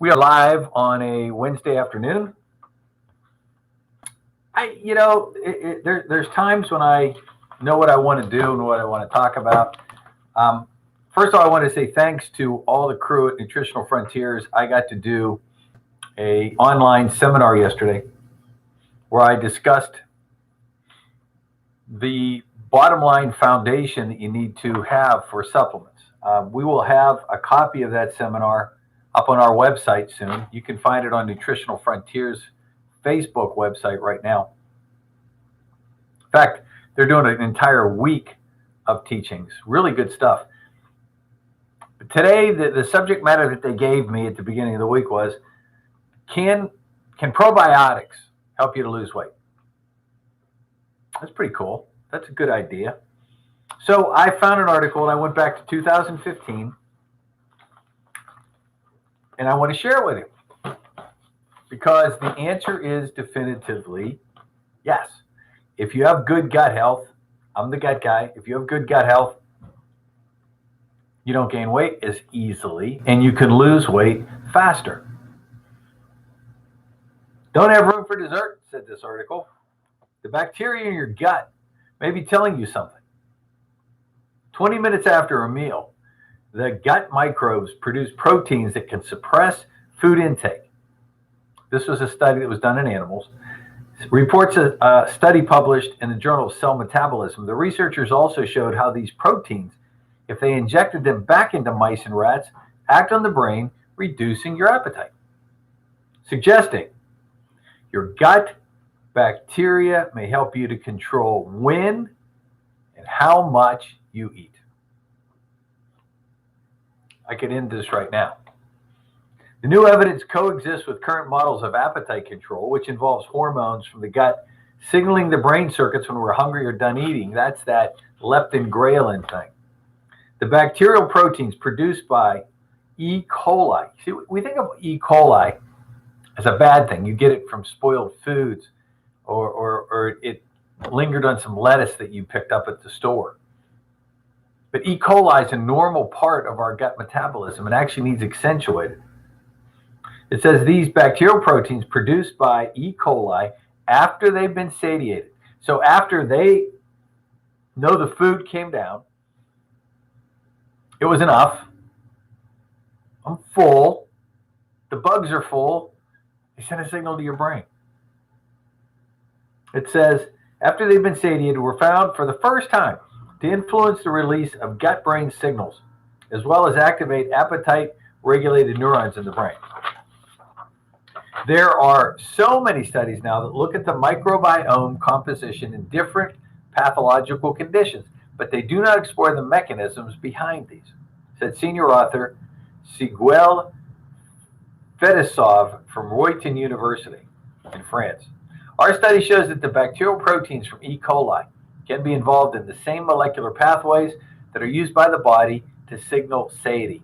We are live on a Wednesday afternoon. There's times when I know what I want to do and what I want to talk about. Um, First of all, I want to say thanks to all the crew at Nutritional Frontiers. I got to do a online seminar yesterday where I discussed the bottom line foundation that you need to have for supplements. We will have a copy of that seminar up on our website soon. You can find it on Nutritional Frontiers Facebook website right now. In fact, they're doing an entire week of teachings. Really good stuff. But today, the subject matter that they gave me at the beginning of the week was can probiotics help you to lose weight? That's pretty cool. That's a good idea. So I found an article and I went back to 2015 and I want to share it with you because the answer is definitively yes. If you have good gut health, I'm the gut guy. If you have good gut health, you don't gain weight as easily and you can lose weight faster. Don't have room for dessert, said this article. The bacteria in your gut may be telling you something. 20 minutes after a meal, the gut microbes produce proteins that can suppress food intake. This was a study that was done in animals. Reports a study published in the Journal of Cell Metabolism. The researchers also showed how these proteins, if they injected them back into mice and rats, act on the brain, reducing your appetite, suggesting your gut bacteria may help you to control when and how much you eat. I could end this right now. The new evidence coexists with current models of appetite control, which involves hormones from the gut signaling the brain circuits when we're hungry or done eating. That's that leptin ghrelin thing. The bacterial proteins produced by E. coli. See, we think of E. coli as a bad thing. You get it from spoiled foods or it lingered on some lettuce that you picked up at the store. But E. coli is a normal part of our gut metabolism and actually needs accentuated. It says these bacterial proteins produced by E. coli after they've been satiated. So after they know the food came down, it was enough. I'm full. The bugs are full. They send a signal to your brain. It says after they've been satiated, were found for the first time to influence the release of gut-brain signals, as well as activate appetite-regulated neurons in the brain. There are so many studies now that look at the microbiome composition in different pathological conditions, but they do not explore the mechanisms behind these, said senior author Siguel Fedosov from Royton University in France. Our study shows that the bacterial proteins from E. coli can be involved in the same molecular pathways that are used by the body to signal satiety.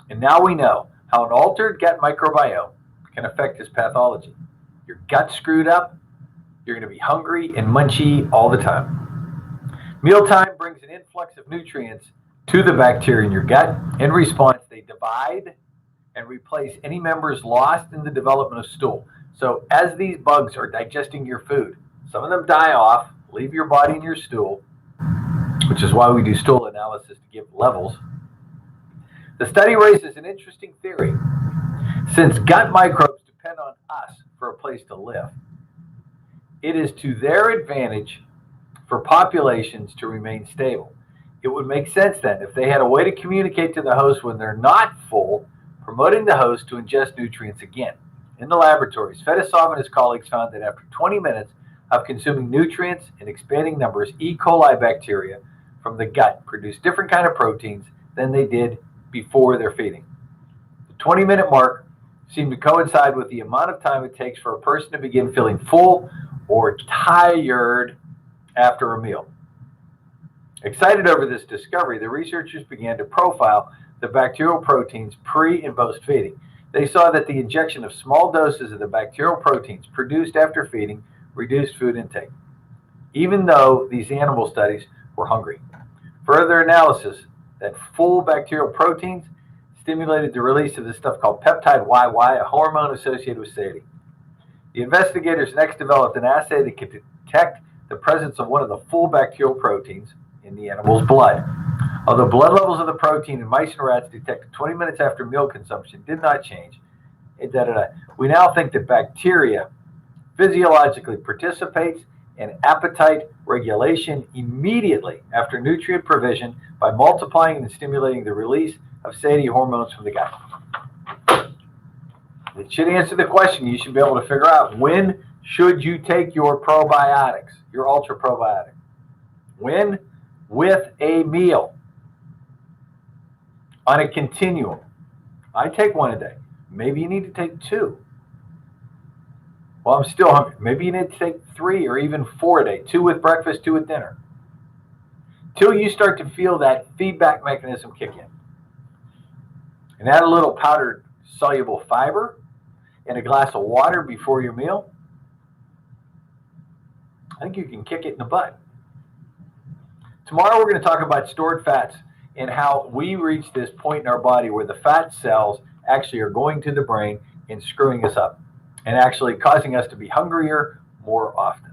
And now we know how an altered gut microbiome can affect this pathology. Your gut's screwed up, you're going to be hungry and munchy all the time. Mealtime brings an influx of nutrients to the bacteria in your gut. In response, they divide and replace any members lost in the development of stool. So as these bugs are digesting your food, some of them die off, leave your body in your stool, which is why we do stool analysis to give levels. The study raises an interesting theory. Since gut microbes depend on us for a place to live, it is to their advantage for populations to remain stable. It would make sense then if they had a way to communicate to the host when they're not full, promoting the host to ingest nutrients again. In the laboratories, Fedosov and his colleagues found that after 20 minutes of consuming nutrients in expanding numbers, E. coli bacteria from the gut produced different kind of proteins than they did before their feeding. The 20-minute mark seemed to coincide with the amount of time it takes for a person to begin feeling full or tired after a meal. Excited over this discovery, the researchers began to profile the bacterial proteins pre and post feeding. They saw that the injection of small doses of the bacterial proteins produced after feeding reduced food intake, even though these animal studies were hungry. Further analysis that full bacterial proteins stimulated the release of this stuff called peptide YY, a hormone associated with satiety. The investigators next developed an assay that could detect the presence of one of the full bacterial proteins in the animal's blood. Although blood levels of the protein in mice and rats detected 20 minutes after meal consumption did not change, we now think that bacteria physiologically participates in appetite regulation immediately after nutrient provision by multiplying and stimulating the release of satiety hormones from the gut. It should answer the question you should be able to figure out: when should you take your probiotics, your ultra probiotic? When? With a meal. On a continuum. I take one a day. Maybe you need to take two. Well, I'm still hungry. Maybe you need to take 3 or even 4 a day. 2 with breakfast, 2 with dinner. Till you start to feel that feedback mechanism kick in. And add a little powdered soluble fiber in a glass of water before your meal. I think you can kick it in the butt. Tomorrow we're going to talk about stored fats and how we reach this point in our body where the fat cells actually are going to the brain and screwing us up and actually causing us to be hungrier more often.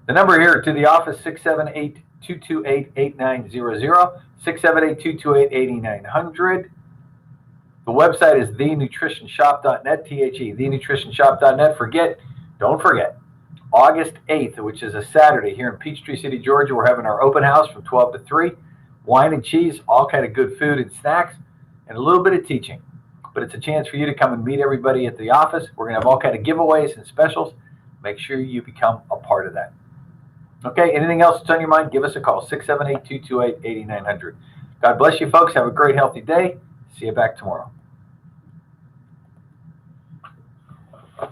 The number here to the office, 678-228-8900, 678-228-8900. The website is thenutritionshop.net, THE, thenutritionshop.net. Don't forget, August 8th, which is a Saturday here in Peachtree City, Georgia, we're having our open house from 12 to 3. Wine and cheese, all kind of good food and snacks, and a little bit of teaching. But it's a chance for you to come and meet everybody at the office. We're going to have all kind of giveaways and specials. Make sure you become a part of that. Okay, anything else that's on your mind, give us a call, 678-228-8900. God bless you, folks. Have a great, healthy day. See you back tomorrow.